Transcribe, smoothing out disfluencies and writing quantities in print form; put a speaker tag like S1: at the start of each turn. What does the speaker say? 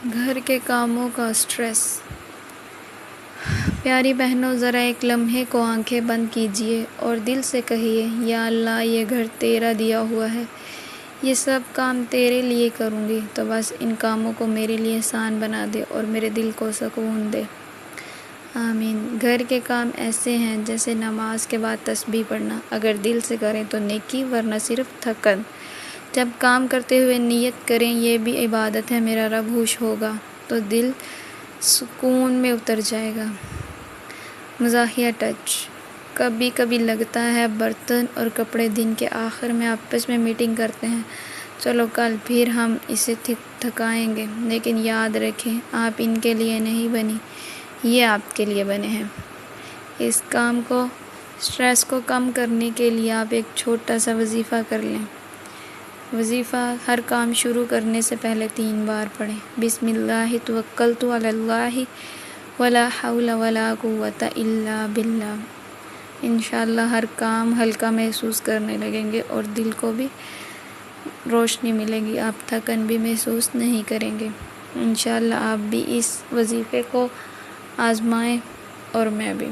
S1: گھر کے کاموں کا سٹریس۔ پیاری بہنوں، ذرا ایک لمحے کو آنکھیں بند کیجیے اور دل سے کہیے، یا اللہ یہ گھر تیرا دیا ہوا ہے، یہ سب کام تیرے لیے کروں گی، تو بس ان کاموں کو میرے لیے آسان بنا دے اور میرے دل کو سکون دے۔ آمین۔ گھر کے کام ایسے ہیں جیسے نماز کے بعد تسبیح پڑھنا، اگر دل سے کریں تو نیکی، ورنہ صرف تھکن۔ جب کام کرتے ہوئے نیت کریں یہ بھی عبادت ہے، میرا رب خوش ہوگا، تو دل سکون میں اتر جائے گا۔ مزاحیہ ٹچ۔ کبھی کبھی لگتا ہے برتن اور کپڑے دن کے آخر میں آپس میں میٹنگ کرتے ہیں، چلو کل پھر ہم اسے تھکائیں گے، لیکن یاد رکھیں آپ ان کے لیے نہیں بنی، یہ آپ کے لیے بنے ہیں۔ اس کام کو سٹریس کو کم کرنے کے لیے آپ ایک چھوٹا سا وظیفہ کر لیں۔ وظیفہ: ہر کام شروع کرنے سے پہلے 3 بار پڑھیں، بسم اللہ توکلت علی اللہ ولا حول ولا قوۃ الا باللہ۔ انشاءاللہ ہر کام ہلکا محسوس کرنے لگیں گے اور دل کو بھی روشنی ملے گی، آپ تھکن بھی محسوس نہیں کریں گے۔ انشاءاللہ آپ بھی اس وظیفے کو آزمائیں اور میں بھی۔